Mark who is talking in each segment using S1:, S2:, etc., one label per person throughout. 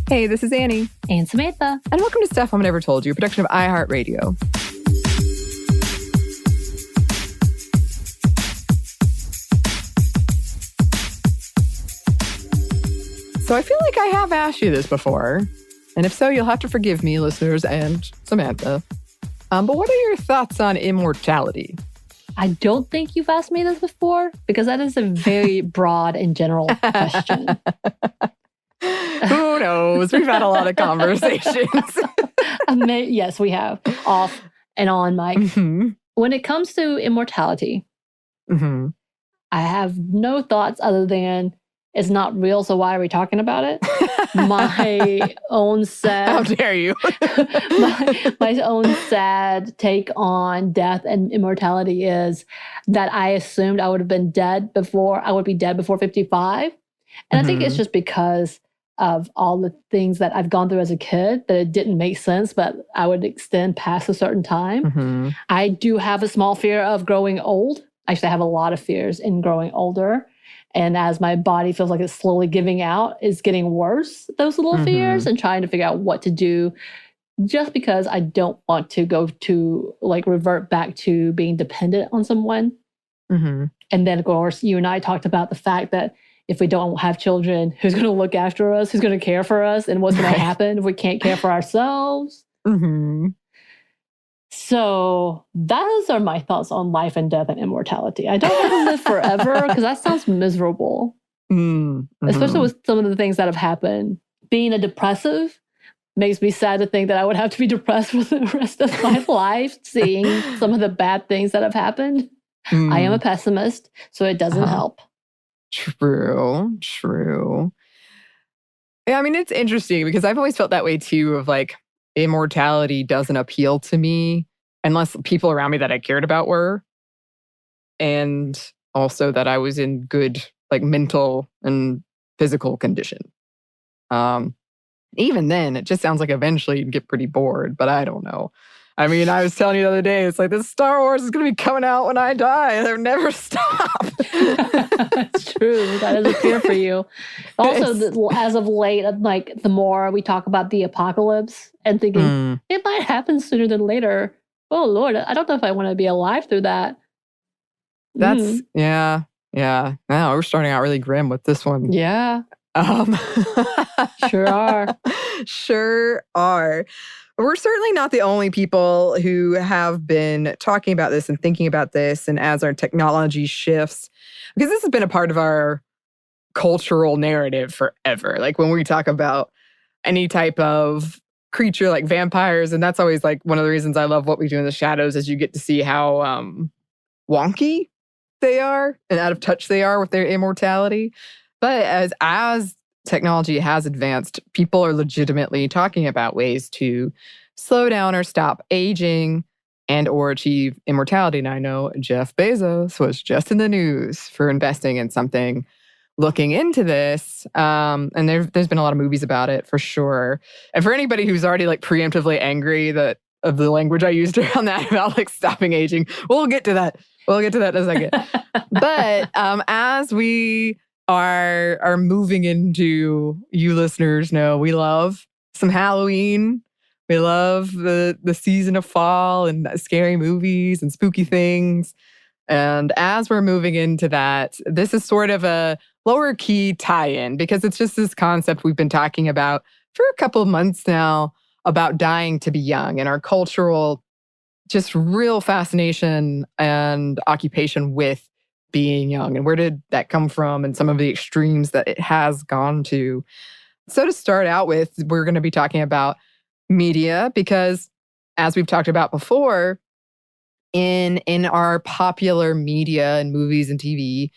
S1: Hey, this is Anney.
S2: And Samantha.
S1: And welcome to Stuff Mom Never Told You, a production of iHeartRadio. So I feel like I have asked you this before. And if so, you'll have to forgive me, listeners, and Samantha. But what are your thoughts on immortality?
S2: I don't think you've asked me this before because that is a very broad and general question.
S1: Who knows? We've had a lot of conversations.
S2: Yes, we have. Off and on mic.
S1: Mm-hmm.
S2: When it comes to immortality, I have no thoughts other than it's not real, so why are we talking about it? My own sad...
S1: How dare you?
S2: my own sad take on death and immortality is that I assumed I would be dead before 55. And I think it's just because of all the things that I've gone through as a kid that it didn't make sense, but I would extend past a certain time. I do have a small fear of growing old. Actually, I have a lot of fears in growing older. And as my body feels like it's slowly giving out, it's getting worse, those little fears, and trying to figure out what to do just because I don't want to go to revert back to being dependent on someone. And then, of course, you and I talked about the fact that if we don't have children, who's going to look after us? Who's going to care for us? And what's going to happen if we can't care for ourselves? So those are my thoughts on life and death and immortality. I don't want to live forever because that sounds miserable, especially with some of the things that have happened. Being a depressive makes me sad to think that I would have to be depressed for the rest of my life, seeing some of the bad things that have happened. I am a pessimist, so it doesn't help.
S1: True. Yeah, I mean, it's interesting because I've always felt that way too, of immortality doesn't appeal to me unless people around me that I cared about were. And also that I was in good mental and physical condition. Even then, it just sounds like eventually you'd get pretty bored, but I don't know. I mean, I was telling you the other day, it's like this Star Wars is going to be coming out when I die. They'll never stop.
S2: That's true. That is a fear for you. Also, as of late, the more we talk about the apocalypse and thinking it might happen sooner than later. Oh, Lord, I don't know if I want to be alive through that.
S1: That's, yeah. Now we're starting out really grim with this one.
S2: Yeah. Sure are.
S1: Sure are. We're certainly not the only people who have been talking about this and thinking about this. And as our technology shifts, because this has been a part of our cultural narrative forever. When we talk about any type of creature like vampires, and that's always one of the reasons I love What We Do in the Shadows is you get to see how wonky they are and out of touch they are with their immortality. But as technology has advanced, people are legitimately talking about ways to slow down or stop aging and or achieve immortality. And I know Jeff Bezos was just in the news for investing in something looking into this. And there's been a lot of movies about it for sure. And for anybody who's already preemptively angry of the language I used around that about stopping aging, we'll get to that. We'll get to that in a second. But as we are moving into, you listeners know, we love some Halloween. We love the season of fall and scary movies and spooky things. And as we're moving into that, this is sort of a lower key tie-in because it's just this concept we've been talking about for a couple of months now about dying to be young and our cultural just real fascination and occupation with being young and where did that come from and some of the extremes that it has gone to. So to start out with, we're going to be talking about media because as we've talked about before, in our popular media and movies and TV,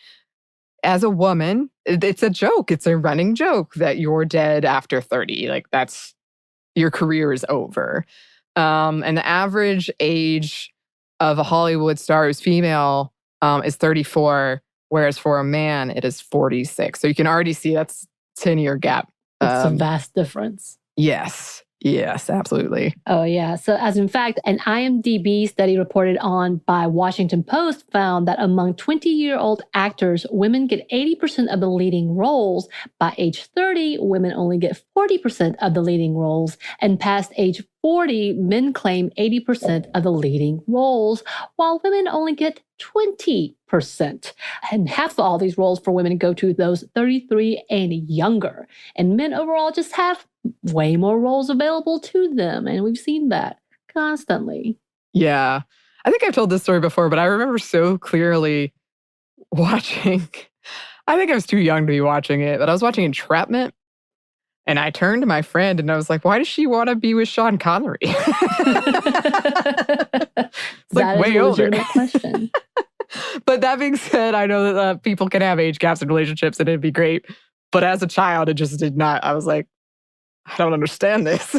S1: as a woman, it's a joke. It's a running joke that you're dead after 30. That's your career is over. And the average age of a Hollywood star who's female is 34, whereas for a man, it is 46. So you can already see that's 10-year gap.
S2: It's a vast difference.
S1: Yes. Yes, absolutely.
S2: Oh, yeah. So, as in fact, an IMDb study reported on by Washington Post found that among 20-year-old actors, women get 80% of the leading roles. By age 30, women only get 40% of the leading roles. And past age 40, men claim 80% of the leading roles, while women only get 20%. And half of all these roles for women go to those 33 and younger. And men overall just have way more roles available to them. And we've seen that constantly.
S1: Yeah. I think I've told this story before, but I remember so clearly watching, I think I was too young to be watching it, but I was watching Entrapment. And I turned to my friend and I was like, why does she want to be with Sean Connery? It's like way older.
S2: Legitimate question.
S1: But that being said, I know that people can have age gaps in relationships and it'd be great. But as a child, it just did not. I was like, I don't understand this.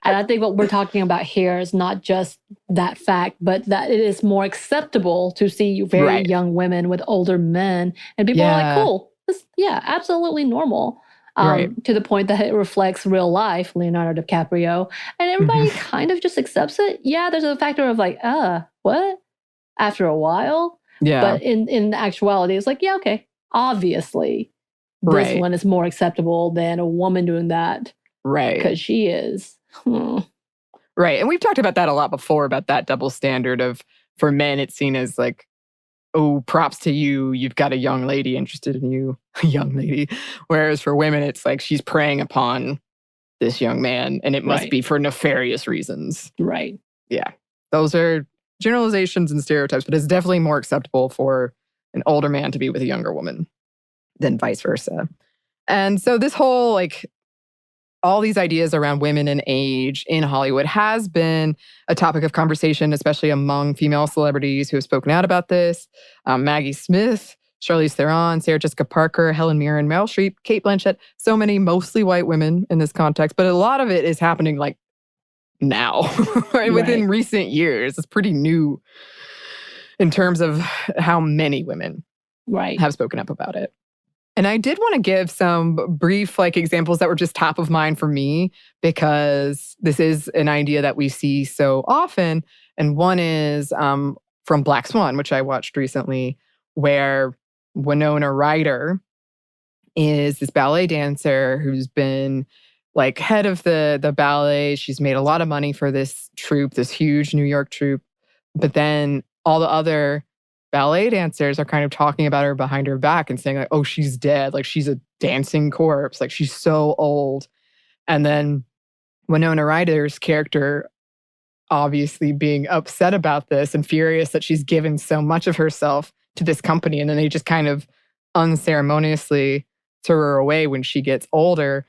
S2: And I think what we're talking about here is not just that fact, but that it is more acceptable to see very young women with older men. And people are like, cool. This, absolutely normal. To the point that it reflects real life, Leonardo DiCaprio. And everybody kind of just accepts it. Yeah, there's a factor of like, what? After a while?
S1: Yeah.
S2: But in actuality, it's like, yeah, okay. Obviously, this one is more acceptable than a woman doing that.
S1: Right.
S2: Because she is.
S1: Right. And we've talked about that a lot before, about that double standard of, for men, it's seen as like, oh, props to you. You've got a young lady interested in you, a young lady. Whereas for women, it's like she's preying upon this young man and it must be for nefarious reasons.
S2: Right.
S1: Yeah. Those are generalizations and stereotypes, but it's definitely more acceptable for an older man to be with a younger woman than vice versa. And so this whole, like, all these ideas around women and age in Hollywood has been a topic of conversation, especially among female celebrities who have spoken out about this. Maggie Smith, Charlize Theron, Sarah Jessica Parker, Helen Mirren, Meryl Streep, Cate Blanchett, so many mostly white women in this context. But a lot of it is happening like now, within recent years. It's pretty new in terms of how many women have spoken up about it. And I did want to give some brief examples that were just top of mind for me, because this is an idea that we see so often. And one is from Black Swan, which I watched recently, where Winona Ryder is this ballet dancer who's been head of the ballet. She's made a lot of money for this troupe, this huge New York troupe. But then all the other ballet dancers are kind of talking about her behind her back and saying oh, she's dead. She's a dancing corpse. She's so old. And then Winona Ryder's character obviously being upset about this and furious that she's given so much of herself to this company. And then they just kind of unceremoniously throw her away when she gets older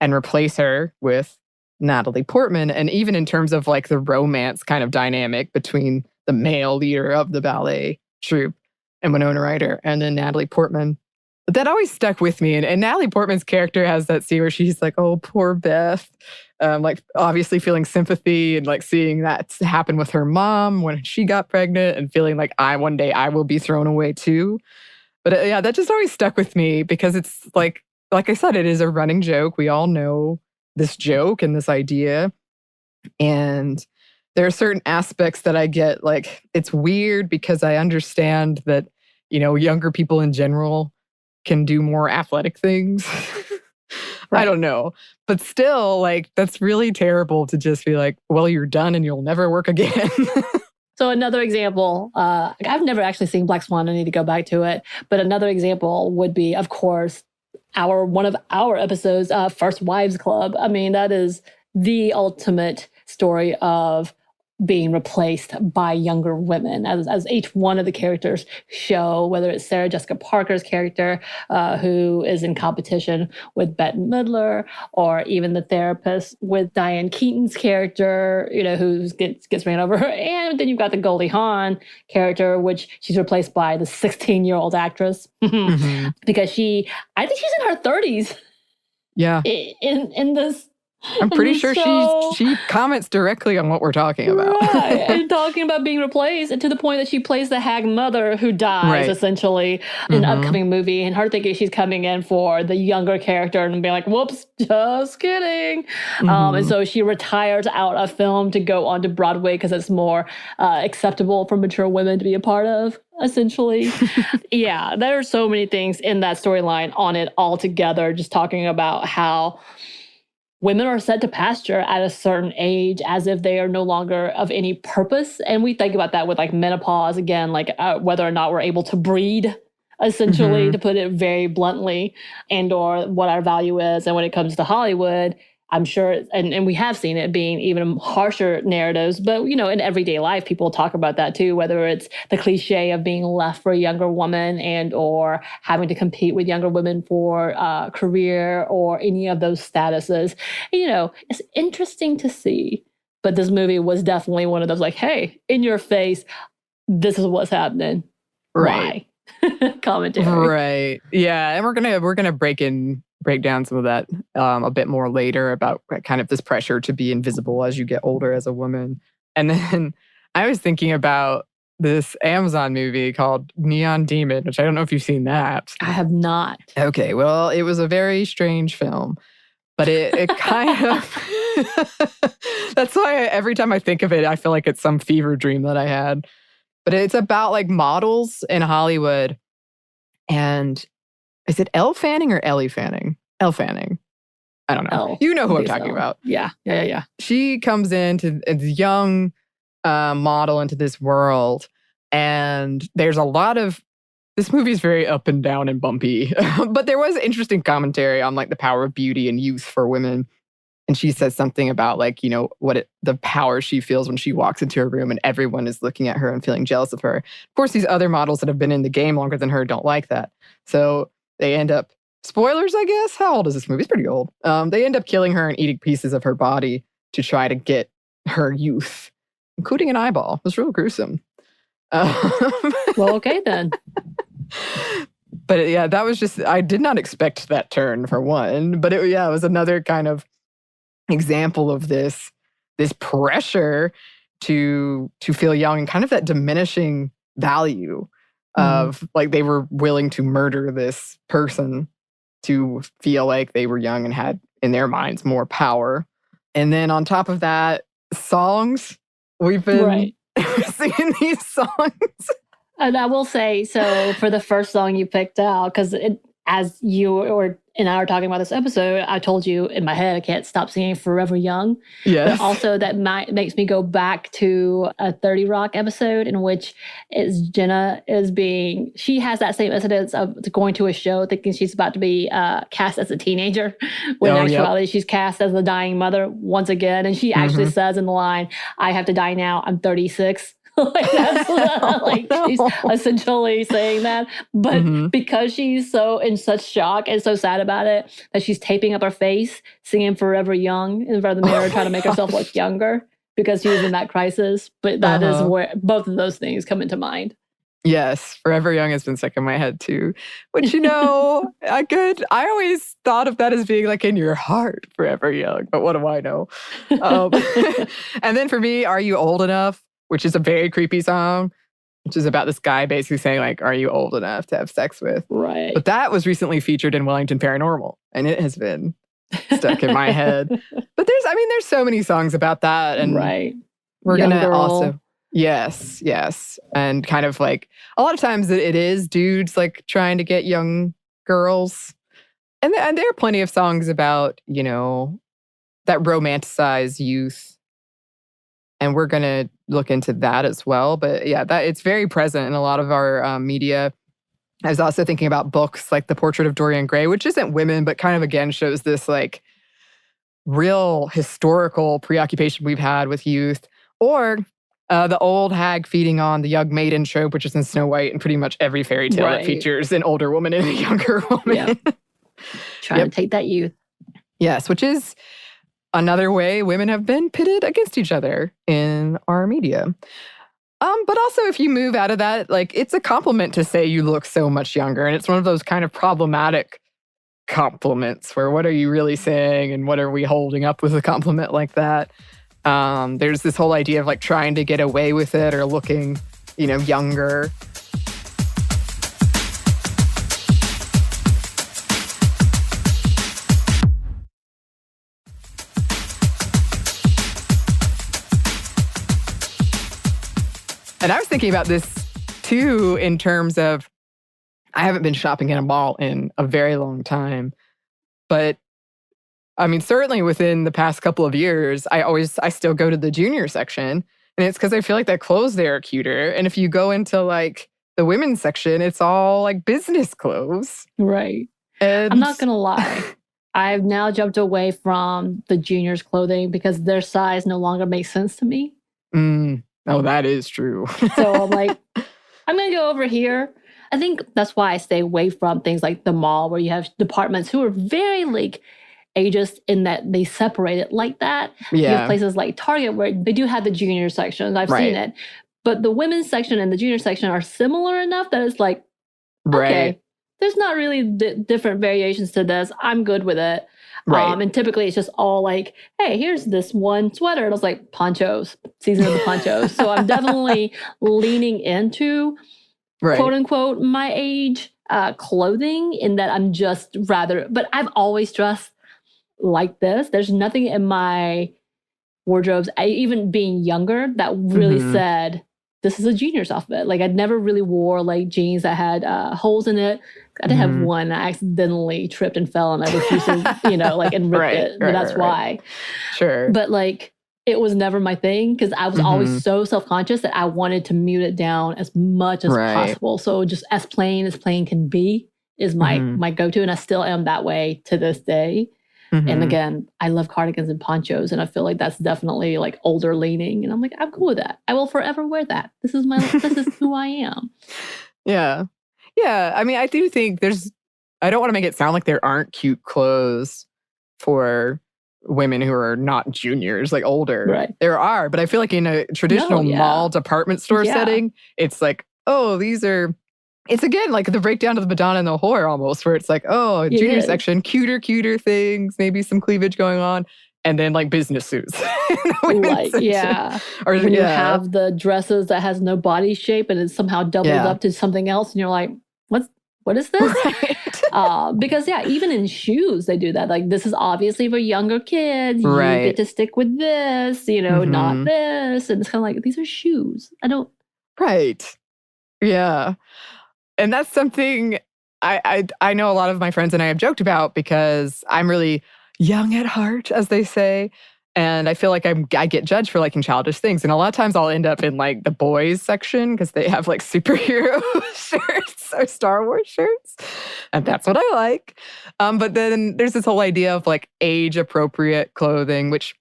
S1: and replace her with Natalie Portman. And even in terms of the romance kind of dynamic between the male leader of the ballet troupe and Winona Ryder and then Natalie Portman, that always stuck with me. And Natalie Portman's character has that scene where she's like, oh, poor Beth. Obviously feeling sympathy and seeing that happen with her mom when she got pregnant and feeling like one day I will be thrown away too. But that just always stuck with me because it's like I said, it is a running joke. We all know this joke and this idea. And there are certain aspects that I get, it's weird because I understand that, younger people in general can do more athletic things. I don't know. But still, that's really terrible to just be like, well, you're done and you'll never work again.
S2: So another example, I've never actually seen Black Swan. I need to go back to it. But another example would be, of course, one of our episodes, First Wives Club. I mean, that is the ultimate story of being replaced by younger women, as each one of the characters show, whether it's Sarah Jessica Parker's character, who is in competition with Bette Midler, or even the therapist with Diane Keaton's character, who gets ran over. And then you've got the Goldie Hawn character, which she's replaced by the 16-year-old actress. Because I think she's in her 30s.
S1: Yeah.
S2: In this
S1: I'm pretty sure she comments directly on what we're talking about.
S2: Right. And talking about being replaced, and to the point that she plays the hag mother who dies, essentially, in an upcoming movie, and her thinking she's coming in for the younger character and being like, whoops, just kidding. And so she retires out of film to go onto Broadway because it's more acceptable for mature women to be a part of, essentially. Yeah, there are so many things in that storyline on it all together, just talking about how women are set to pasture at a certain age as if they are no longer of any purpose. And we think about that with like menopause, again, like whether or not we're able to breed, essentially, to put it very bluntly, and or what our value is. And when it comes to Hollywood, I'm sure, and we have seen it being even harsher narratives, but, you know, in everyday life, people talk about that too, whether it's the cliche of being left for a younger woman and or having to compete with younger women for career or any of those statuses. You know, it's interesting to see, but this movie was definitely one of those like, hey, in your face, this is what's happening.
S1: Right.
S2: Why? Commentary.
S1: Right. Yeah. And we're gonna break down some of that a bit more later about kind of this pressure to be invisible as you get older as a woman. And then I was thinking about this Amazon movie called Neon Demon, which I don't know if you've seen that.
S2: I have not.
S1: Okay, well, it was a very strange film, but it kind of, that's why every time I think of it, I feel like it's some fever dream that I had. But it's about like models in Hollywood, and is it Elle Fanning or Ellie Fanning? Elle Fanning. I don't know.
S2: Elle.
S1: You know who I'm talking about.
S2: Yeah.
S1: She comes into as a young model into this world, and there's a lot of, this movie is very up and down and bumpy, but there was interesting commentary on like the power of beauty and youth for women. And she says something about like, you know, the power she feels when she walks into a room and everyone is looking at her and feeling jealous of her. Of course, these other models that have been in the game longer than her don't like that. So they end up, spoilers, I guess. How old is this movie? It's pretty old. They end up killing her and eating pieces of her body to try to get her youth, including an eyeball. It was real gruesome.
S2: Well, okay then.
S1: But yeah, that was just, I did not expect that turn for one. But it was another kind of example of this pressure to feel young and kind of that diminishing value of like they were willing to murder this person to feel like they were young and had in their minds more power. And then on top of that, songs. We've been singing these songs.
S2: And I will say, so for the first song you picked out, because as you and I were talking about this episode, I told you in my head I can't stop singing Forever Young.
S1: Yes.
S2: But also that makes me go back to a 30 Rock episode in which Jenna she has that same incidence of going to a show thinking she's about to be cast as a teenager, when in actuality she's cast as the dying mother once again. And she actually says in the line, I have to die now, I'm 36. Like that's she's essentially saying that, but because she's so in such shock and so sad about it that she's taping up her face, singing Forever Young in front of the mirror, trying to make herself look younger because she was in that crisis. But that is where both of those things come into mind.
S1: Yes, Forever Young has been stuck in my head too. Which, you know, I always thought of that as being like in your heart, Forever Young. But what do I know? And then for me, Are You Old Enough? Which is a very creepy song, which is about this guy basically saying like, are you old enough to have sex with?
S2: Right.
S1: But that was recently featured in Wellington Paranormal, and it has been stuck in my head. But there's so many songs about that. And we're going to also, yes. And kind of like, a lot of times it is dudes like trying to get young girls. And there are plenty of songs about, you know, that romanticize youth. And we're going to look into that as well. But yeah, it's very present in a lot of our media. I was also thinking about books like The Portrait of Dorian Gray, which isn't women, but kind of again shows this like real historical preoccupation we've had with youth. Or the old hag feeding on the young maiden trope, which is in Snow White and pretty much every fairy tale that features an older woman and a younger woman.
S2: Yeah. Trying to take that youth.
S1: Yes, which is another way women have been pitted against each other in our media. But also if you move out of that, like it's a compliment to say you look so much younger. And it's one of those kind of problematic compliments, where what are you really saying and what are we holding up with a compliment like that? There's this whole idea of like trying to get away with it or looking, younger. And I was thinking about this too in terms of, I haven't been shopping in a mall in a very long time, but I mean, certainly within the past couple of years, I still go to the junior section, and it's because I feel like the clothes there are cuter. And if you go into like the women's section, it's all like business clothes.
S2: Right.
S1: And
S2: I'm not going to lie. I've now jumped away from the juniors' clothing because their size no longer makes sense to me.
S1: Oh, that is true.
S2: So I'm like, I'm going to go over here. I think that's why I stay away from things like the mall, where you have departments who are very like ageist in that they separate it like that.
S1: Yeah.
S2: You have places like Target where they do have the junior section. I've seen it. But the women's section and the junior section are similar enough that it's like, okay, there's not really different variations to this. I'm good with it.
S1: Right.
S2: And typically it's just all like, hey, here's this one sweater. And I was like, ponchos, season of the ponchos. So I'm definitely leaning into quote unquote my age clothing, in that I'm just rather, but I've always dressed like this. There's nothing in my wardrobes, even being younger, that really said, this is a junior's outfit. Like, I never really wore like jeans that had holes in it. I did have one. I accidentally tripped and fell, and I refused to, like, and ripped it. But that's why.
S1: Sure.
S2: But like, it was never my thing, because I was always so self-conscious that I wanted to mute it down as much as possible. So just as plain can be is my go-to, and I still am that way to this day. And again, I love cardigans and ponchos, and I feel like that's definitely like older leaning. And I'm like, I'm cool with that. I will forever wear that. This is who I am.
S1: Yeah. Yeah. I mean, I do think I don't want to make it sound like there aren't cute clothes for women who are not juniors, like older.
S2: Right.
S1: There are, but I feel like in a traditional mall department store setting, it's like, oh, it's again like the breakdown of the Madonna and the whore almost, where it's like, oh, junior section, cuter things, maybe some cleavage going on, and then like business suits.
S2: Like, or when you have the dresses that has no body shape and it's somehow doubled up to something else, and you're like, what is this? Because even in shoes, they do that. Like, this is obviously for younger kids. You get to stick with this, not this. And it's kind of like, these are shoes. I don't.
S1: Right. Yeah. And that's something I know a lot of my friends and I have joked about, because I'm really young at heart, as they say. And I feel like I get judged for liking childish things. And a lot of times I'll end up in like the boys section, because they have like superhero shirts or Star Wars shirts. And that's what I like. But then there's this whole idea of like age appropriate clothing, which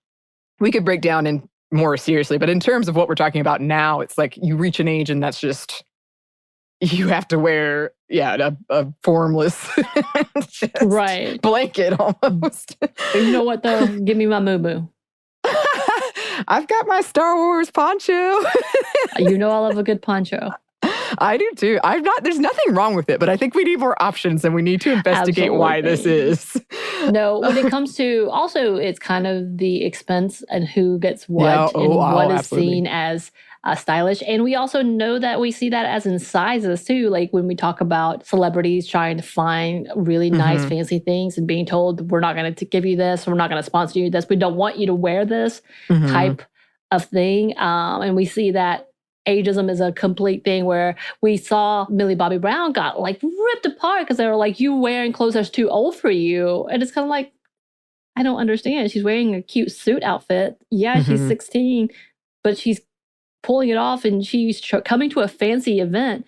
S1: we could break down in more seriously. But in terms of what we're talking about now, it's like you reach an age and that's just, you have to wear, a formless blanket almost.
S2: You know what, though? Give me my moo-moo.
S1: I've got my Star Wars poncho.
S2: You know I love a good poncho.
S1: I do too. There's nothing wrong with it, but I think we need more options, and we need to investigate why this is.
S2: No, when it comes to, also, it's kind of the expense and who gets what, and what is seen as stylish. And we also know that we see that as in sizes too. Like when we talk about celebrities trying to find really nice, fancy things and being told, we're not going to give you this, we're not going to sponsor you this, we don't want you to wear this type of thing. And we see that ageism is a complete thing, where we saw Millie Bobby Brown got like ripped apart because they were like, you wearing clothes that's too old for you. And it's kind of like, I don't understand. She's wearing a cute suit outfit. Yeah, she's 16, but she's pulling it off and she's coming to a fancy event.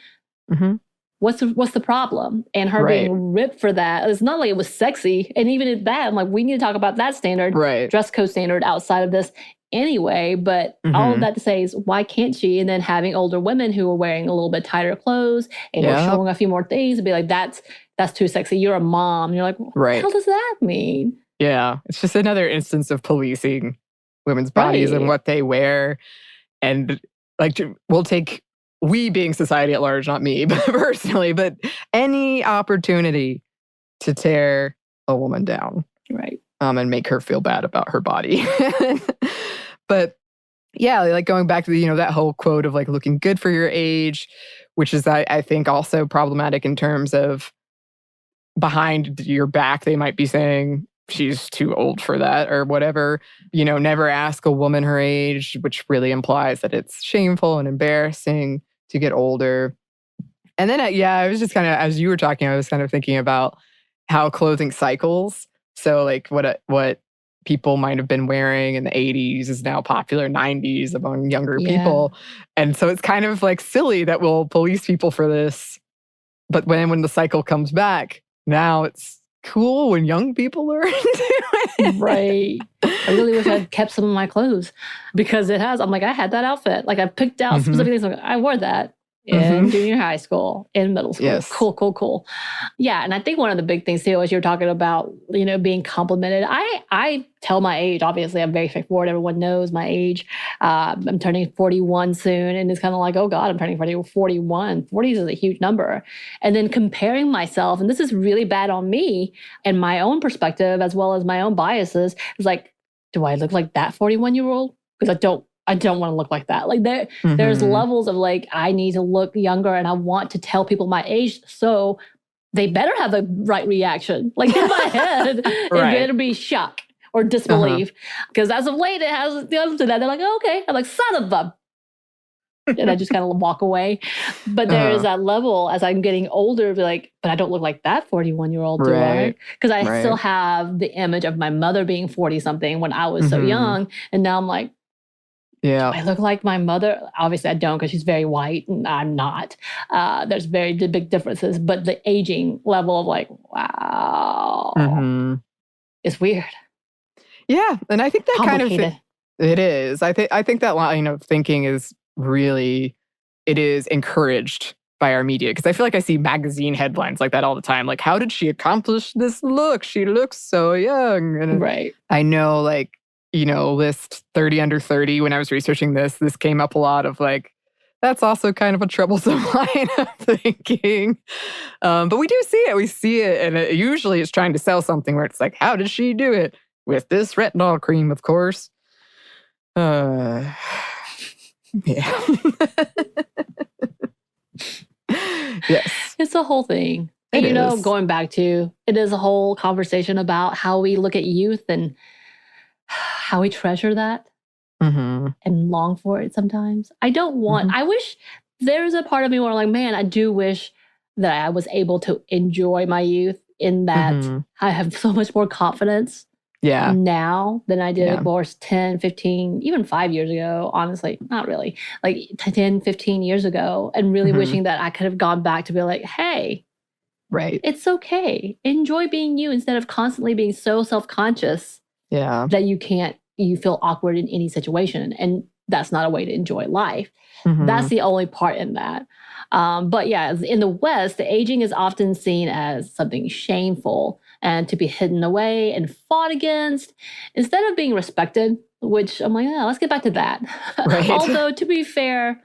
S2: What's the problem? And her being ripped for that, it's not like it was sexy. And even at that, I'm like, we need to talk about that standard, dress code standard outside of this anyway. But all of that to say is, why can't she? And then having older women who are wearing a little bit tighter clothes and are showing a few more things and be like, that's too sexy. You're a mom. And you're like, what the hell does that mean? Yeah, it's just another instance of policing women's bodies and what they wear. And like, we being society at large, not me but personally, but any opportunity to tear
S1: a woman down.
S2: Right.
S1: And make her feel bad about her body. But yeah, like going back to the, that whole quote of like looking good for your age, which is, I think, also problematic in terms of behind your back, they might be saying she's too old for that or whatever. Never ask a woman her age, which really implies that it's shameful and embarrassing to get older. And then, I was just kind of, as you were talking, I was kind of thinking about how clothing cycles. So like what people might have been wearing in the 80s is now popular 90s among younger people. And so it's kind of like silly that we'll police people for this. But when the cycle comes back, now it's cool when young people are into it.
S2: Right. I really wish I'd kept some of my clothes because I'm like, I had that outfit. Like I picked out specific things. Like, I wore that in junior high school, in middle school.
S1: Yes.
S2: Cool. Yeah. And I think one of the big things too, as you're talking about, being complimented, I tell my age. Obviously, I'm very straightforward. Everyone knows my age. I'm turning 41 soon. And it's kind of like, oh God, I'm turning 41. 40 is a huge number. And then comparing myself, and this is really bad on me and my own perspective, as well as my own biases, is like, do I look like that 41-year-old? Because I don't want to look like that. Like there's levels of like, I need to look younger and I want to tell people my age. So they better have the right reaction. Like in my head, it better be shock or disbelief. Because as of late, it has the other to that. They're like, oh, okay. I'm like, son of a... And I just kind of walk away. But there is that level as I'm getting older, be like, but I don't look like that 41-year-old, do I? Because I still have the image of my mother being 40-something when I was so young. And now I'm like,
S1: yeah,
S2: I look like my mother. Obviously, I don't because she's very white and I'm not. There's very big differences. But the aging level of like, wow, it's weird.
S1: Yeah, and I think that kind of it is. I think that line of thinking is really, it is encouraged by our media, because I feel like I see magazine headlines like that all the time. Like, how did she accomplish this look? She looks so young. And I know, like, list 30 under 30, when I was researching this came up a lot of like, that's also kind of a troublesome line of thinking. But we do see it. We see it. And usually it's trying to sell something where it's like, how did she do it? With this retinol cream, of course. Yeah. Yes.
S2: It's a whole thing. And going back to, it is a whole conversation about how we look at youth and how we treasure that and long for it sometimes. I wish there's a part of me where I'm like, man, I do wish that I was able to enjoy my youth in that I have so much more confidence now than I did, of course, 10, 15, even 5 years ago. Honestly, not really. Like 10, 15 years ago. And really wishing that I could have gone back to be like, hey, it's okay. Enjoy being you instead of constantly being so self-conscious that you feel awkward in any situation. And that's not a way to enjoy life. That's the only part in that. But yeah, in the West, the aging is often seen as something shameful and to be hidden away and fought against instead of being respected, which I'm like, let's get back to that. Although, to be fair,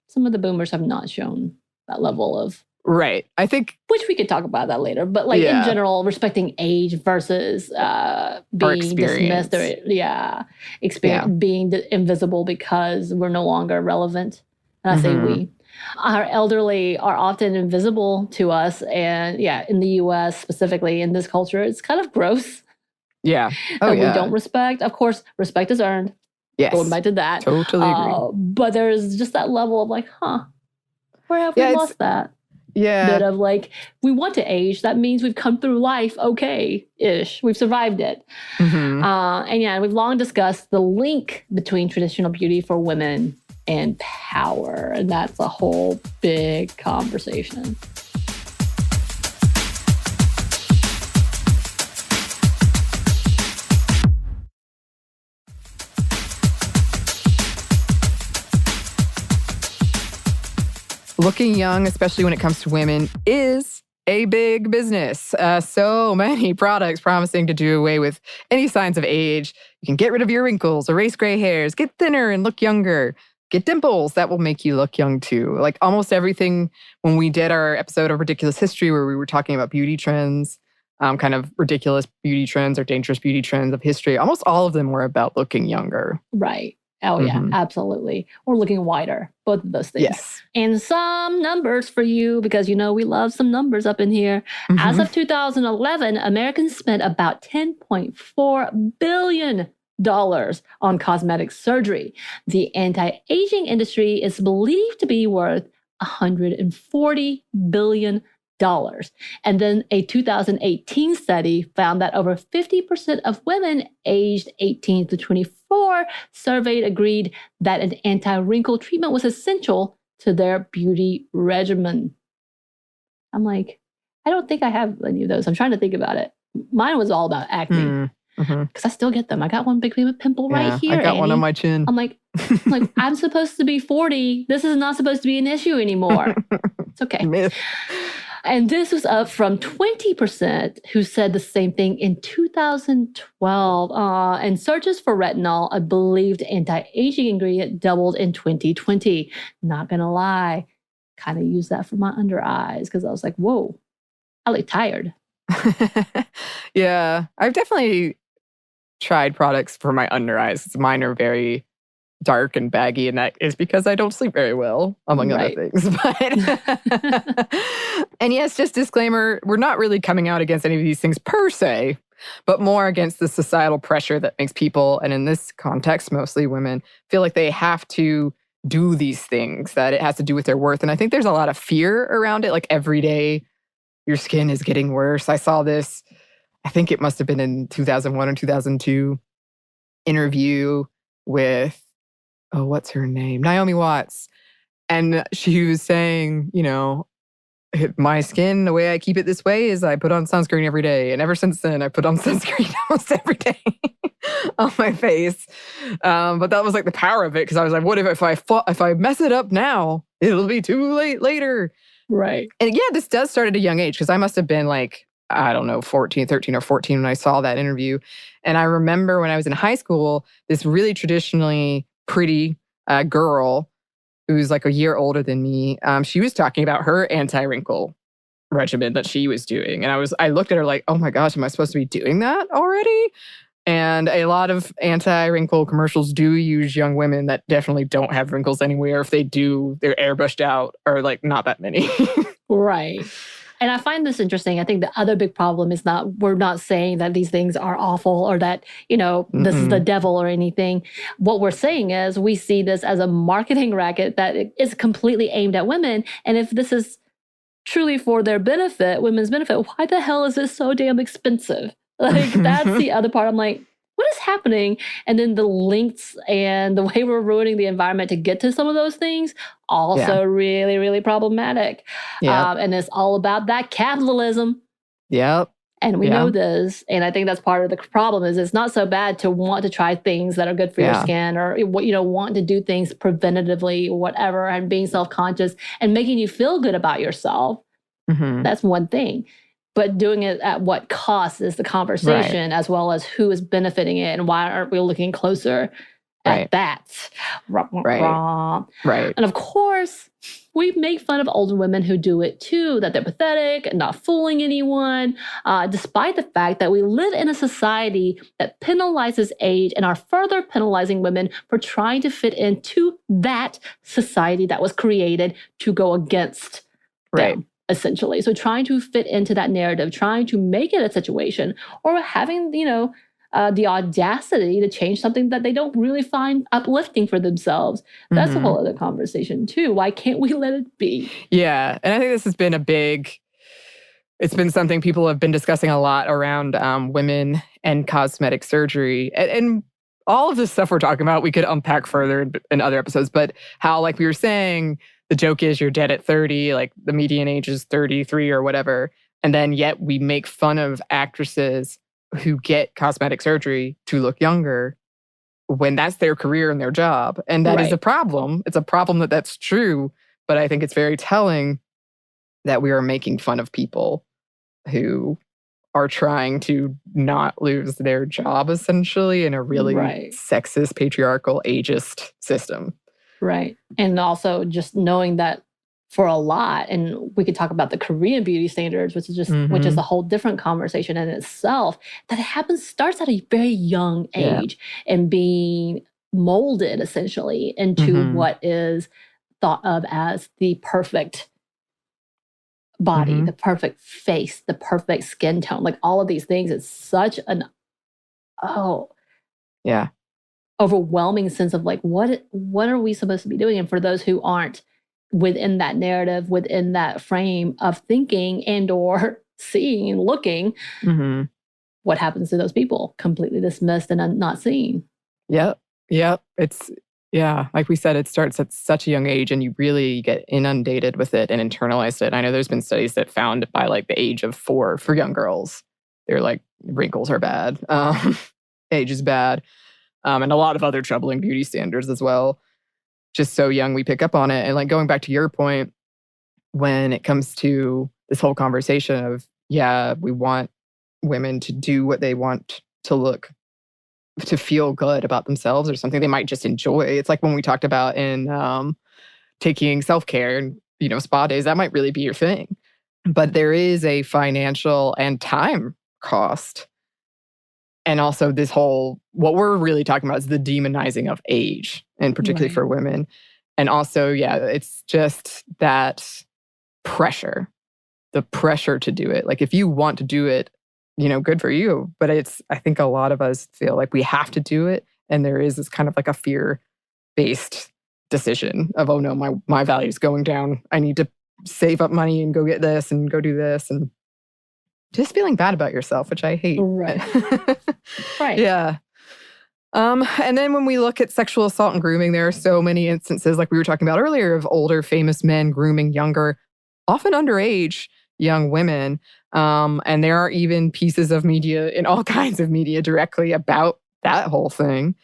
S2: some of the boomers have not shown that level of...
S1: I think...
S2: Which we could talk about that later. But like in general, respecting age versus being dismissed or being invisible because we're no longer relevant. And I say we. Our elderly are often invisible to us. And in the US specifically, in this culture, it's kind of gross.
S1: Yeah.
S2: That we don't respect. Of course, respect is earned.
S1: Yes.
S2: Going back to that.
S1: Totally agree.
S2: But there's just that level of like, where have we lost that?
S1: Yeah.
S2: Bit of like, we want to age. That means we've come through life okay-ish. We've survived it. And we've long discussed the link between traditional beauty for women and power. And that's a whole big conversation.
S1: Looking young, especially when it comes to women, is a big business. So many products promising to do away with any signs of age. You can get rid of your wrinkles, erase gray hairs, get thinner and look younger, get dimples. That will make you look young too. Like almost everything when we did our episode of Ridiculous History where we were talking about beauty trends, kind of ridiculous beauty trends or dangerous beauty trends of history, almost all of them were about looking younger.
S2: Right. Oh, yeah, absolutely. Or looking whiter, both of those things.
S1: Yes.
S2: And some numbers for you, because you know we love some numbers up in here. As of 2011, Americans spent about $10.4 billion on cosmetic surgery. The anti-aging industry is believed to be worth $140 billion. And then a 2018 study found that over 50% of women aged 18 to 24 surveyed agreed that an anti-wrinkle treatment was essential to their beauty regimen. I'm like, I don't think I have any of those. I'm trying to think about it. Mine was all about acne. Because I still get them. I got one big pimple right here.
S1: I got
S2: Annie.
S1: one on my chin.
S2: I'm like, I'm supposed to be 40. This is not supposed to be an issue anymore. It's okay.
S1: Myth.
S2: And this was up from 20% who said the same thing in 2012. And searches for retinol, a believed anti-aging ingredient, doubled in 2020. Not gonna lie, kind of used that for my under eyes because I was like, whoa, I look tired.
S1: Yeah, I've definitely tried products for my under eyes. Mine are very dark and baggy, and that is because I don't sleep very well, among other things. But and yes, just disclaimer, we're not really coming out against any of these things per se, but more against the societal pressure that makes people, and in this context, mostly women, feel like they have to do these things, that it has to do with their worth. And I think there's a lot of fear around it, like every day your skin is getting worse. I saw this, I think it must have been in 2001 or 2002, interview with, what's her name? Naomi Watts. And she was saying, you know, my skin, the way I keep it this way is I put on sunscreen every day. And ever since then, I put on sunscreen almost every day on my face. But that was like the power of it, because I was like, what if I mess it up now, it'll be too late later.
S2: Right.
S1: And yeah, this does start at a young age, because I must have been like, I don't know, 13 or 14 when I saw that interview. And I remember when I was in high school, this really traditionally pretty girl who's like a year older than me, she was talking about her anti-wrinkle regimen that she was doing. And I looked at her like, oh my gosh, am I supposed to be doing that already? And a lot of anti-wrinkle commercials do use young women that definitely don't have wrinkles anywhere. If they do, they're airbrushed out, or like not that many.
S2: Right. And I find this interesting. I think the other big problem is we're not saying that these things are awful or that, you know, this is the devil or anything. What we're saying is we see this as a marketing racket that is completely aimed at women. And if this is truly for their benefit, women's benefit, why the hell is this so damn expensive? Like, that's the other part. I'm like, what is happening? And then the links and the way we're ruining the environment to get to some of those things, also really, really problematic. And it's all about that capitalism.
S1: Yep.
S2: And we know this. And I think that's part of the problem is it's not so bad to want to try things that are good for your skin, or, you know, want to do things preventatively or whatever, and being self-conscious and making you feel good about yourself. That's one thing. But doing it at what cost is the conversation, as well as who is benefiting it and why aren't we looking closer at that. And of course, we make fun of older women who do it too, that they're pathetic and not fooling anyone, despite the fact that we live in a society that penalizes age and are further penalizing women for trying to fit into that society that was created to go against them. Essentially. So trying to fit into that narrative, trying to make it a situation, or having, you know, the audacity to change something that they don't really find uplifting for themselves. That's a whole other conversation too. Why can't we let it be?
S1: Yeah. And I think this has been it's been something people have been discussing a lot around women and cosmetic surgery. And all of this stuff we're talking about, we could unpack further in other episodes, but how, like we were saying, the joke is you're dead at 30, like the median age is 33 or whatever. And then yet we make fun of actresses who get cosmetic surgery to look younger when that's their career and their job. And that is a problem. It's a problem that that's true. But I think it's very telling that we are making fun of people who are trying to not lose their job, essentially, in a really sexist, patriarchal, ageist system.
S2: Right. And also just knowing that for a lot. And we could talk about the Korean beauty standards, which is just which is a whole different conversation in itself, that it starts at a very young age and being molded essentially into what is thought of as the perfect body, the perfect face, the perfect skin tone, like all of these things. It's such an overwhelming sense of like, what are we supposed to be doing? And for those who aren't within that narrative, within that frame of thinking and or seeing and looking, what happens to those people? Completely dismissed and not seen.
S1: Yep. It's, like we said, it starts at such a young age and you really get inundated with it and internalize it. I know there's been studies that found by like the age of 4 for young girls, they're like, wrinkles are bad. Age is bad. And a lot of other troubling beauty standards as well. Just so young, we pick up on it. And like going back to your point, when it comes to this whole conversation of, we want women to do what they want to look, to feel good about themselves or something they might just enjoy. It's like when we talked about in taking self-care and, spa days, that might really be your thing. But there is a financial and time cost. And also this whole, what we're really talking about is the demonizing of age, and particularly for women. And also, it's just that pressure, the pressure to do it. Like if you want to do it, good for you. But I think a lot of us feel like we have to do it. And there is this kind of like a fear-based decision of, oh no, my value's going down. I need to save up money and go get this and go do this. And just feeling bad about yourself, which I hate.
S2: Right.
S1: Yeah. And then when we look at sexual assault and grooming, there are so many instances, like we were talking about earlier, of older famous men grooming younger, often underage, young women. And there are even pieces of media in all kinds of media directly about that whole thing.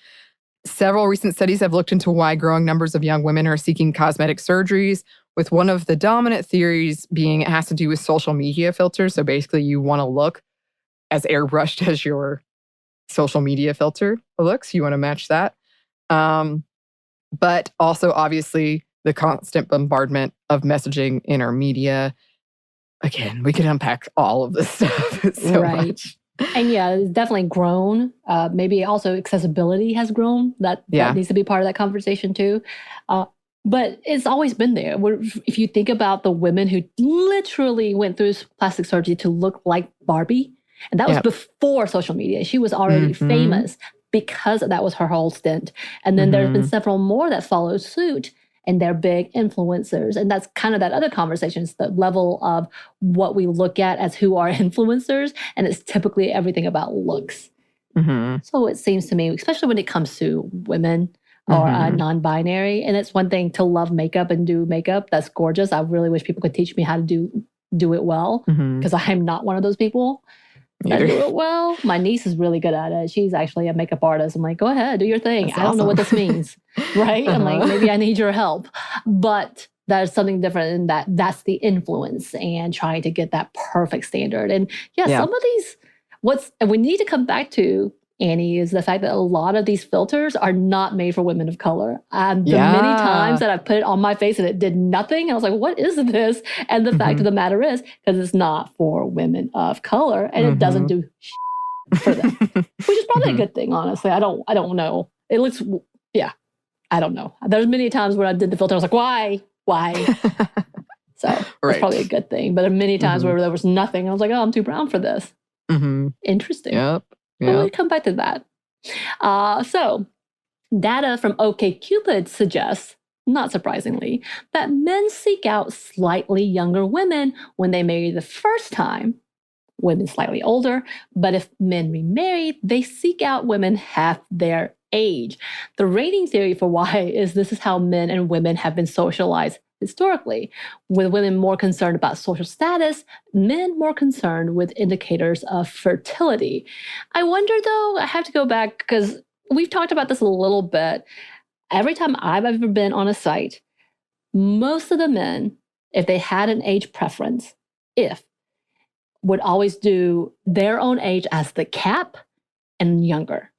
S1: Several recent studies have looked into why growing numbers of young women are seeking cosmetic surgeries, with one of the dominant theories being it has to do with social media filters. So basically you want to look as airbrushed as your social media filter looks. You want to match that. But also obviously the constant bombardment of messaging in our media. Again, we could unpack all of this stuff so much.
S2: And it's definitely grown. Maybe also accessibility has grown. That needs to be part of that conversation too. But it's always been there. If you think about the women who literally went through plastic surgery to look like Barbie, and that was before social media. She was already famous because that was her whole stint. And then there's been several more that followed suit, and they're big influencers. And that's kind of that other conversation. It's the level of what we look at as who are influencers. And it's typically everything about looks. So it seems to me, especially when it comes to women or non-binary. And it's one thing to love makeup and do makeup. That's gorgeous. I really wish people could teach me how to do it well, because I'm not one of those people that do it well. My niece is really good at it. She's actually a makeup artist. I'm like, go ahead, do your thing.
S1: That's
S2: I don't know what this means, right? I'm like, maybe I need your help. But there's something different in that's the influence and trying to get that perfect standard. And some of these, and we need to come back to, Annie, is the fact that a lot of these filters are not made for women of color. The many times that I've put it on my face and it did nothing, I was like, what is this? And the fact of the matter is, because it's not for women of color, and it doesn't do for them, which is probably a good thing, honestly. I don't know. It looks, I don't know. There's many times where I did the filter, I was like, why? So it's probably a good thing. But there are many times where there was nothing. I was like, oh, I'm too brown for this. Interesting.
S1: Yep.
S2: But we'll come back to that. So data from OkCupid suggests, not surprisingly, that men seek out slightly younger women when they marry the first time, women slightly older. But if men remarry, they seek out women half their age. The rating theory for why is this is how men and women have been socialized historically, with women more concerned about social status, men more concerned with indicators of fertility. I wonder, though, I have to go back because we've talked about this a little bit. Every time I've ever been on a site, most of the men, if they had an age preference, would always do their own age as the cap and younger.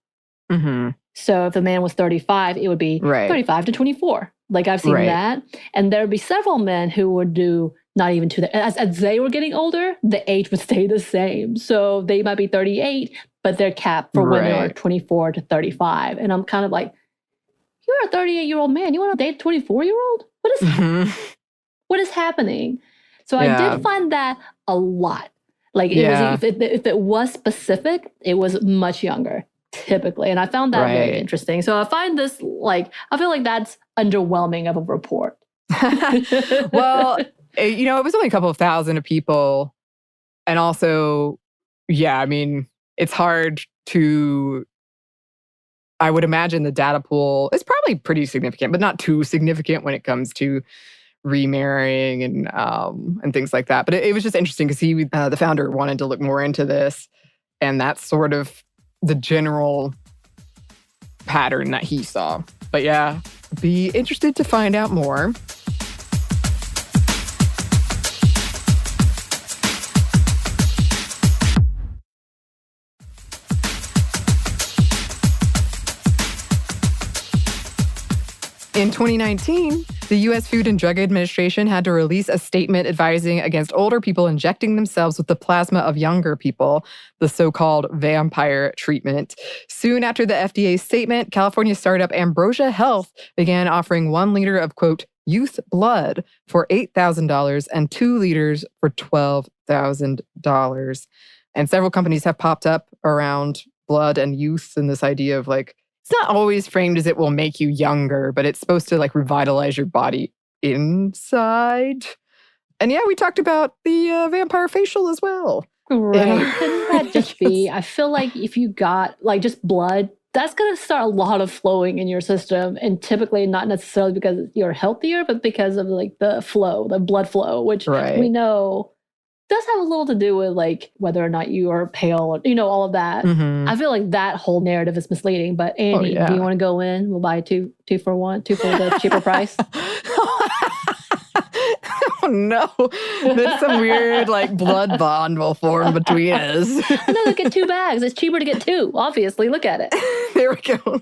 S2: So if a man was 35, it would be 35 to 24. Like I've seen
S1: Right.
S2: that. And there'd be several men who would do not even to the, as they were getting older, the age would stay the same. So they might be 38, but their cap for women are
S1: Right.
S2: 24 to 35. And I'm kind of like, you're a 38-year-old man. You want to date a 24-year-old? What is happening? So I
S1: Yeah.
S2: did find that a lot. Like it
S1: Yeah.
S2: was, if it was specific, it was much younger typically. And I found that very
S1: Right.
S2: interesting. So I find this like, I feel like that's underwhelming of a report.
S1: Well, it was only a couple of thousand of people. And also, yeah, I mean, it's hard to, I would imagine the data pool is probably pretty significant, but not too significant when it comes to remarrying and things like that. But it was just interesting because the founder, wanted to look more into this. And that's sort of the general pattern that he saw. But yeah, be interested to find out more. In 2019, the U.S. Food and Drug Administration had to release a statement advising against older people injecting themselves with the plasma of younger people, the so-called vampire treatment. Soon after the FDA's statement, California startup Ambrosia Health began offering 1 liter of, quote, youth blood for $8,000 and 2 liters for $12,000. And several companies have popped up around blood and youth and this idea of like, it's not always framed as it will make you younger, but it's supposed to like revitalize your body inside. And yeah, we talked about the vampire facial as well.
S2: Right. Couldn't that just be, I feel like if you got like just blood, that's going to start a lot of flowing in your system. And typically not necessarily because you're healthier, but because of like the flow, the blood flow, which we know does have a little to do with like whether or not you are pale, all of that.
S1: Mm-hmm.
S2: I feel like that whole narrative is misleading. But Annie, do you want to go in? We'll buy two for one, 2 for the cheaper price.
S1: Oh no, there's some weird like blood bond will form between us.
S2: No, look at 2 bags. It's cheaper to get 2. Obviously, look at it.
S1: There we go.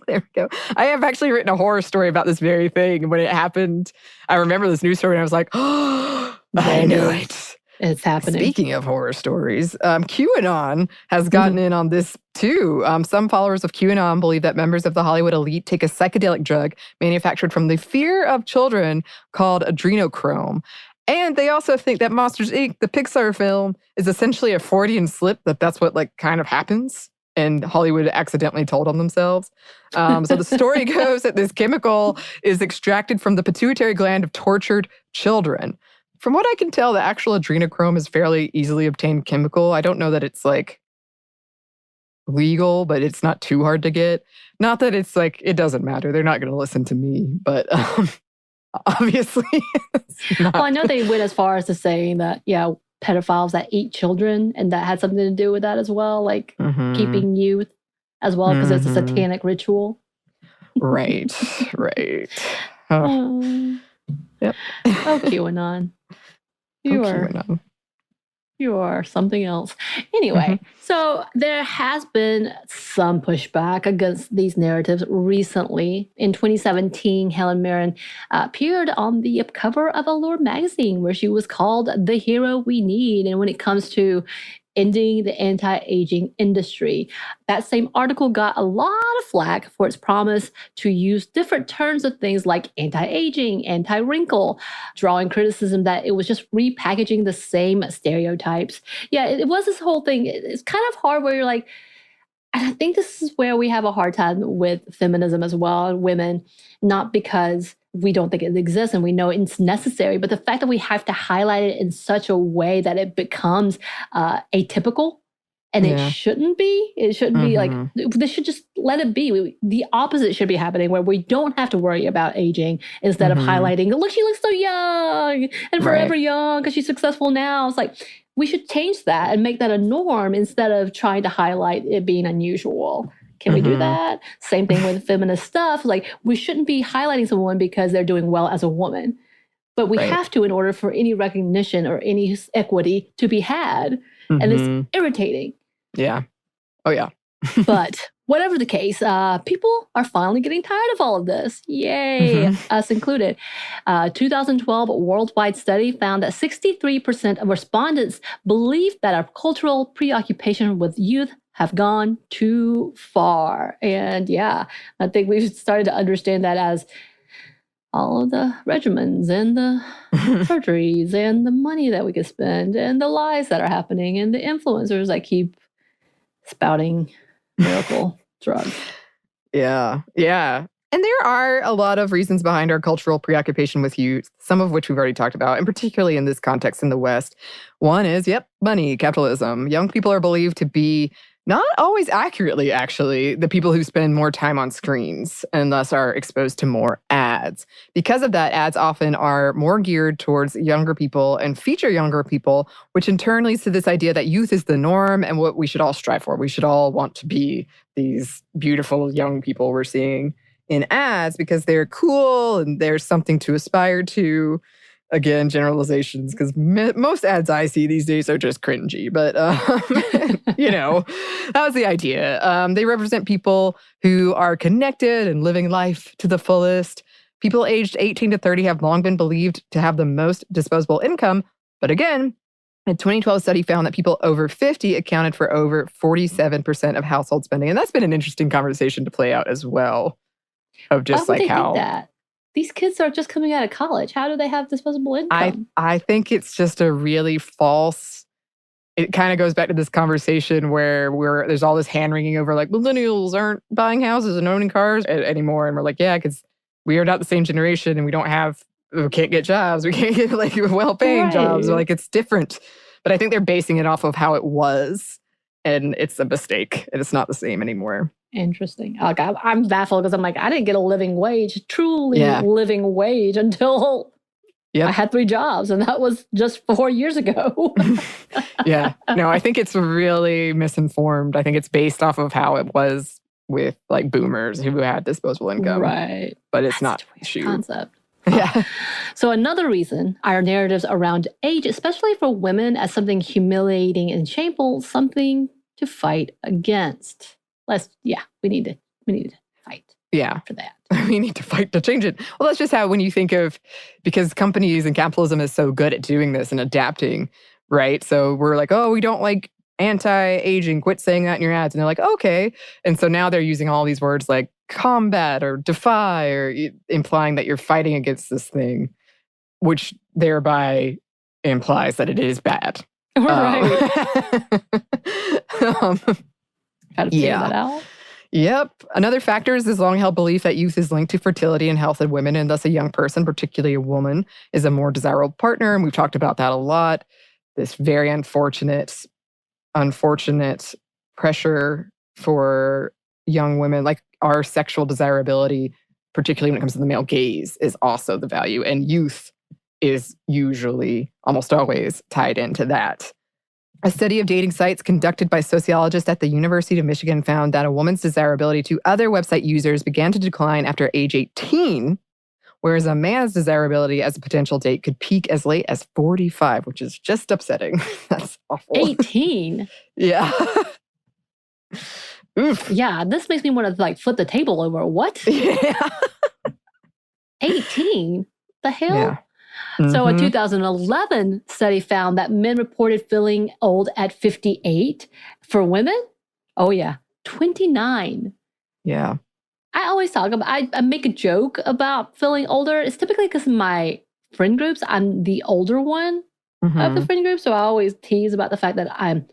S1: I have actually written a horror story about this very thing. When it happened, I remember this news story and I was like, oh, I knew it.
S2: It's happening.
S1: Speaking of horror stories, QAnon has gotten in on this too. Some followers of QAnon believe that members of the Hollywood elite take a psychedelic drug manufactured from the fear of children called adrenochrome. And they also think that Monsters, Inc., the Pixar film, is essentially a Freudian slip, that's what like kind of happens. And Hollywood accidentally told on themselves. So the story goes that this chemical is extracted from the pituitary gland of tortured children. From what I can tell, the actual adrenochrome is fairly easily obtained chemical. I don't know that it's like legal, but it's not too hard to get. Not that it's like, it doesn't matter. They're not going to listen to me, but obviously.
S2: Well, I know they went as far as to saying that, yeah, pedophiles that eat children, and that had something to do with that as well, like keeping youth as well, because it's a satanic ritual.
S1: Right. Oh. Yep.
S2: Oh, QAnon. You are something else. Anyway, so there has been some pushback against these narratives recently. In 2017, Helen Mirren appeared on the cover of Allure magazine, where she was called the hero we need. And when it comes to ending the anti-aging industry, that same article got a lot of flack for its promise to use different terms of things like anti-aging, anti-wrinkle, drawing criticism that it was just repackaging the same stereotypes. Yeah, it was this whole thing. It's kind of hard where you're like, and I think this is where we have a hard time with feminism as well, and women, not because we don't think it exists and we know it's necessary, but the fact that we have to highlight it in such a way that it becomes atypical, and it shouldn't be. It shouldn't be like, they should just let it be. The opposite should be happening, where we don't have to worry about aging, instead of highlighting, look, she looks so young and forever young because she's successful now. It's like, we should change that and make that a norm instead of trying to highlight it being unusual. Can we do that? Same thing with feminist stuff. Like, we shouldn't be highlighting someone because they're doing well as a woman. But we have to in order for any recognition or any equity to be had. And it's irritating.
S1: Yeah. Oh, yeah.
S2: But whatever the case, people are finally getting tired of all of this. Yay, us included. 2012 worldwide study found that 63% of respondents believe that our cultural preoccupation with youth have gone too far. And yeah, I think we've started to understand that as all of the regimens and the surgeries and the money that we could spend and the lies that are happening and the influencers that keep spouting miracle drugs.
S1: Yeah. And there are a lot of reasons behind our cultural preoccupation with youth, some of which we've already talked about, and particularly in this context in the West. One is, money, capitalism. Young people are believed to be, not always accurately, actually, the people who spend more time on screens and thus are exposed to more ads. Because of that, ads often are more geared towards younger people and feature younger people, which in turn leads to this idea that youth is the norm and what we should all strive for. We should all want to be these beautiful young people we're seeing in ads because they're cool and there's something to aspire to. Again, generalizations, because most ads I see these days are just cringy. But, that was the idea. They represent people who are connected and living life to the fullest. People aged 18 to 30 have long been believed to have the most disposable income. But again, a 2012 study found that people over 50 accounted for over 47% of household spending. And that's been an interesting conversation to play out as well. Of just
S2: Why would
S1: like
S2: they
S1: how
S2: think that? These kids are just coming out of college. How do they have disposable income?
S1: I think it's just a really false. It kind of goes back to this conversation where there's all this hand wringing over like millennials aren't buying houses and owning cars anymore, and we're like, yeah, because we are not the same generation, and we can't get jobs, we can't get like well-paying jobs. Like it's different, but I think they're basing it off of how it was, and it's a mistake, and it's not the same anymore.
S2: Interesting. Okay, I'm baffled because I'm like, I didn't get a living wage, truly living wage until I had 3 jobs, and that was just 4 years ago.
S1: Yeah. No, I think it's really misinformed. I think it's based off of how it was with like boomers who had disposable income.
S2: Right.
S1: But it's
S2: That's
S1: not
S2: a weird concept.
S1: Yeah.
S2: So another reason our narratives around age, especially for women, as something humiliating and shameful, something to fight against. We need to fight.
S1: Yeah.
S2: For that.
S1: We need to fight to change it. Well, that's just how, when you think of, because companies and capitalism is so good at doing this and adapting, right? So we're like, oh, we don't like anti-aging. Quit saying that in your ads. And they're like, okay. And so now they're using all these words like combat or defy or implying that you're fighting against this thing, which thereby implies that it is bad.
S2: Right. How to figure that out?
S1: Yep. Another factor is this long-held belief that youth is linked to fertility and health in women, and thus a young person, particularly a woman, is a more desirable partner. And we've talked about that a lot. This very unfortunate pressure for young women, like our sexual desirability, particularly when it comes to the male gaze, is also the value. And youth is usually, almost always, tied into that. A study of dating sites conducted by sociologists at the University of Michigan found that a woman's desirability to other website users began to decline after age 18, whereas a man's desirability as a potential date could peak as late as 45, which is just upsetting. That's awful.
S2: 18?
S1: Yeah. Oof.
S2: Yeah, this makes me want to like flip the table over. What?
S1: Yeah.
S2: 18? The hell?
S1: Yeah.
S2: So a 2011 study found that men reported feeling old at 58. For women, 29.
S1: Yeah.
S2: I always talk about, I make a joke about feeling older. It's typically because in my friend groups, I'm the older one of the friend group. So I always tease about the fact that I'm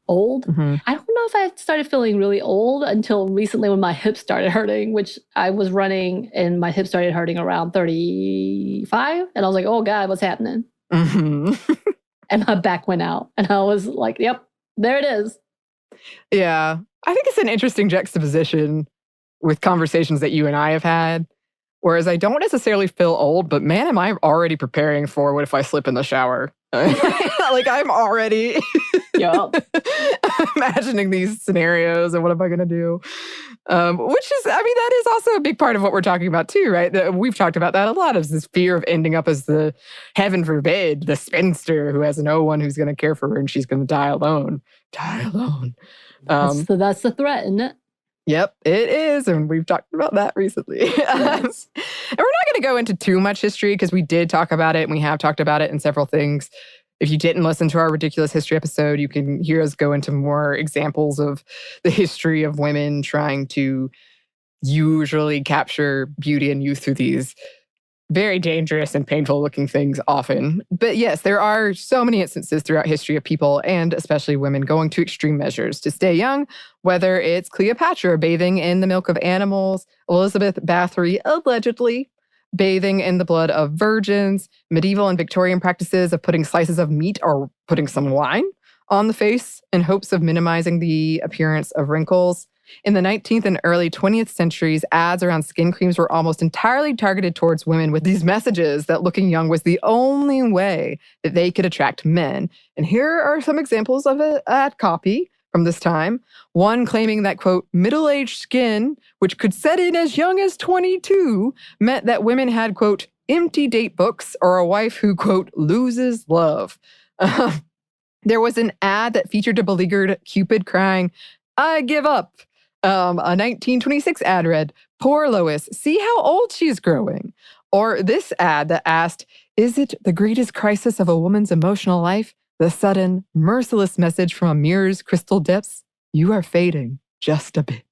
S2: old. I don't know if I started feeling really old until recently when my hips started hurting, which I was running and my hips started hurting around 35. And I was like, oh God, what's happening? And my back went out. And I was like, yep, there it is.
S1: Yeah. I think it's an interesting juxtaposition with conversations that you and I have had. Whereas I don't necessarily feel old, but man, am I already preparing for what if I slip in the shower? Like I'm already
S2: Yup.
S1: Imagining these scenarios and what am I going to do? Which is, I mean, that is also a big part of what we're talking about too, right? We've talked about that a lot, is this fear of ending up as the, heaven forbid, the spinster who has no one who's going to care for her and she's going to die alone. Die alone.
S2: That's the threat, isn't it?
S1: Yep, it is. And we've talked about that recently.
S2: Yes.
S1: And we're not going to go into too much history because we did talk about it and we have talked about it in several things. If you didn't listen to our ridiculous history episode, you can hear us go into more examples of the history of women trying to usually capture beauty and youth through these very dangerous and painful looking things often. But yes, there are so many instances throughout history of people, and especially women, going to extreme measures to stay young, whether it's Cleopatra bathing in the milk of animals, Elizabeth Bathory allegedly bathing in the blood of virgins, medieval and Victorian practices of putting slices of meat or putting some wine on the face in hopes of minimizing the appearance of wrinkles. In the 19th and early 20th centuries, ads around skin creams were almost entirely targeted towards women with these messages that looking young was the only way that they could attract men. And here are some examples of an ad copy from this time. One claiming that, quote, middle-aged skin, which could set in as young as 22, meant that women had, quote, empty date books or a wife who, quote, loses love. There was an ad that featured a beleaguered Cupid crying, I give up. A 1926 ad read, poor Lois, see how old she's growing. Or this ad that asked, is it the greatest crisis of a woman's emotional life? The sudden, merciless message from a mirror's crystal depths, you are fading just a bit.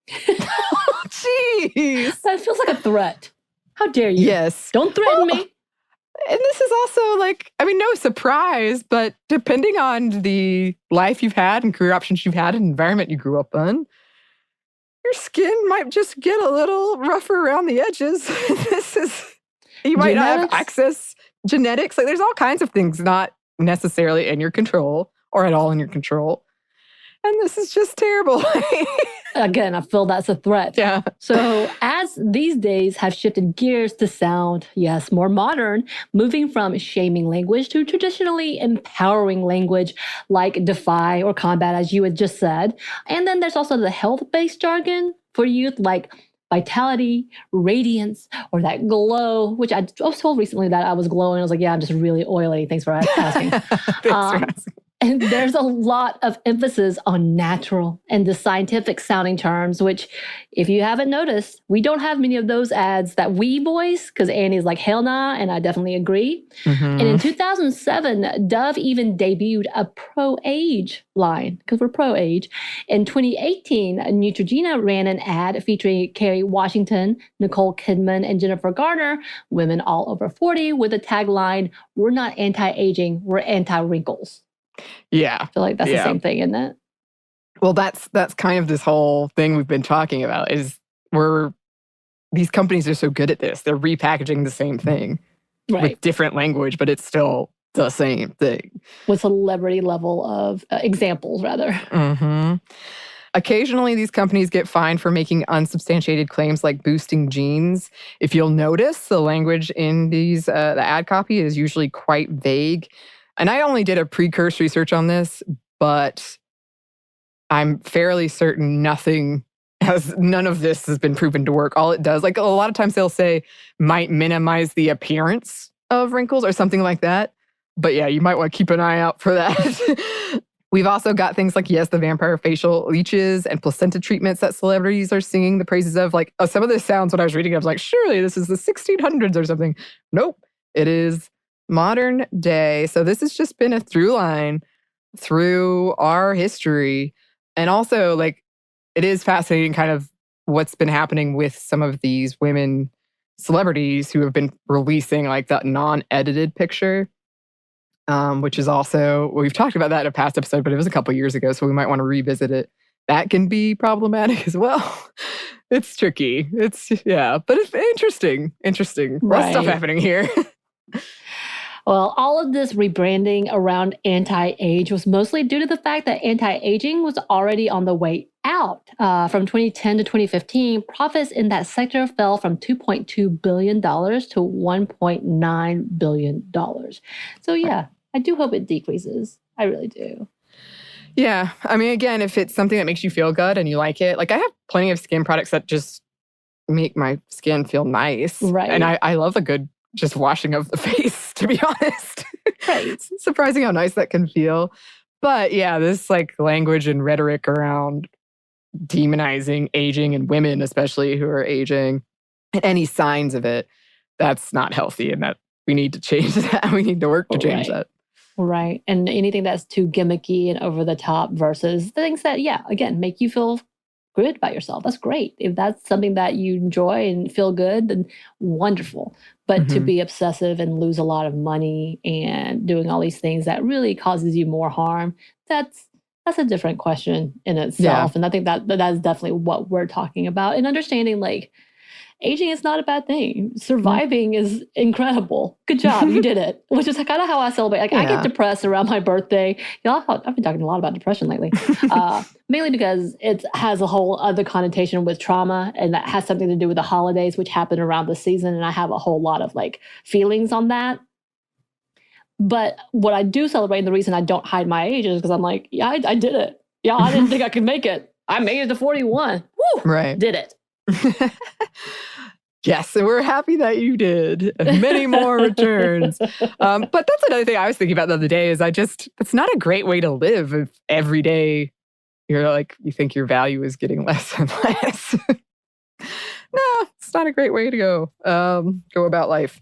S1: Jeez.
S2: That feels like a threat. How dare you?
S1: Yes.
S2: Don't threaten me.
S1: And this is also like, I mean, no surprise, but depending on the life you've had and career options you've had and environment you grew up in, your skin might just get a little rougher around the edges. You might not have access, genetics. Like there's all kinds of things not necessarily in your control or at all in your control. And this is just terrible.
S2: Again, I feel that's a threat.
S1: Yeah.
S2: So ads these days have shifted gears to sound, yes, more modern, moving from shaming language to traditionally empowering language like defy or combat, as you had just said. And then there's also the health-based jargon for youth like vitality, radiance, or that glow, which I was told recently that I was glowing. I was like, yeah, I'm just really oily. Thanks for asking.
S1: Thanks for asking.
S2: And there's a lot of emphasis on natural and the scientific sounding terms, which if you haven't noticed, we don't have many of those ads that we voice because Annie's like, hell nah, and I definitely agree. Mm-hmm. And in 2007, Dove even debuted a pro-age line because we're pro-age. In 2018, Neutrogena ran an ad featuring Kerry Washington, Nicole Kidman, and Jennifer Garner, women all over 40, with the tagline, we're not anti-aging, we're anti-wrinkles.
S1: Yeah.
S2: I feel like that's the same thing, isn't it?
S1: Well, that's kind of this whole thing we've been talking about is these companies are so good at this. They're repackaging the same thing with different language, but it's still the same thing.
S2: With celebrity level of examples, rather.
S1: Mm-hmm. Occasionally, these companies get fined for making unsubstantiated claims like boosting genes. If you'll notice, the language in these the ad copy is usually quite vague. And I only did a pre-cursory search on this, but I'm fairly certain none of this has been proven to work. All it does, like a lot of times they'll say, might minimize the appearance of wrinkles or something like that. But yeah, you might want to keep an eye out for that. We've also got things like, yes, the vampire facial leeches and placenta treatments that celebrities are singing the praises of. Like some of this sounds when I was reading it, I was like, surely this is the 1600s or something. Nope, it is modern day. So this has just been a through line through our history. And also, like, it is fascinating kind of what's been happening with some of these women celebrities who have been releasing like that non-edited picture, which is also, we've talked about that in a past episode, but it was a couple years ago, so we might want to revisit it. That can be problematic as well. It's tricky. But it's interesting. Lots of stuff happening here.
S2: Well, all of this rebranding around anti-age was mostly due to the fact that anti-aging was already on the way out. From 2010 to 2015, profits in that sector fell from $2.2 billion to $1.9 billion. So yeah, I do hope it decreases. I really do.
S1: Yeah. I mean, again, if it's something that makes you feel good and you like it, like I have plenty of skin products that just make my skin feel nice.
S2: Right.
S1: And I love a good just washing of the face, to be honest.
S2: Right.
S1: It's surprising how nice that can feel. But yeah, this like language and rhetoric around demonizing aging and women, especially who are aging, and any signs of it, that's not healthy. And that we need to change that. We need to work to change that.
S2: Right. And anything that's too gimmicky and over the top versus things that, yeah, again, make you feel good about yourself. That's great. If that's something that you enjoy and feel good, then wonderful. But to be obsessive and lose a lot of money and doing all these things that really causes you more harm, that's a different question in itself. And I think that is definitely what we're talking about. And understanding like aging is not a bad thing. Surviving is incredible. Good job. You did it. Which is kind of how I celebrate. Like I get depressed around my birthday. Y'all, I've been talking a lot about depression lately. Mainly because it has a whole other connotation with trauma. And that has something to do with the holidays, which happen around the season. And I have a whole lot of like feelings on that. But what I do celebrate, and the reason I don't hide my age is because I'm like, yeah, I did it. Yeah, I didn't think I could make it. I made it to 41. Woo!
S1: Right.
S2: Did it.
S1: Yes, and we're happy that you did. Many more returns. But that's another thing I was thinking about the other day is it's not a great way to live if every day you're like, you think your value is getting less and less. No, it's not a great way to go about life.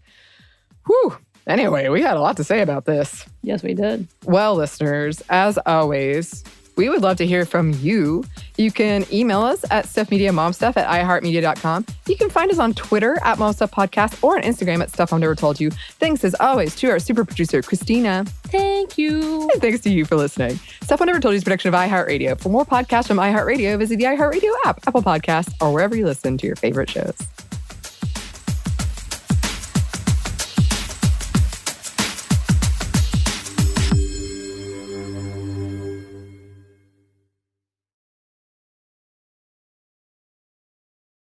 S1: Whew. Anyway, we had a lot to say about this.
S2: Yes, we did.
S1: Well, listeners, as always, we would love to hear from you. You can email us at stuffmediamomstuff@iheartmedia.com. You can find us on Twitter at momstuffpodcast or on Instagram at Stuff I've Never Told You. Thanks as always to our super producer, Christina.
S2: Thank you.
S1: And thanks to you for listening. Stuff I Never Told You is a production of iHeartRadio. For more podcasts from iHeartRadio, visit the iHeartRadio app, Apple Podcasts, or wherever you listen to your favorite shows.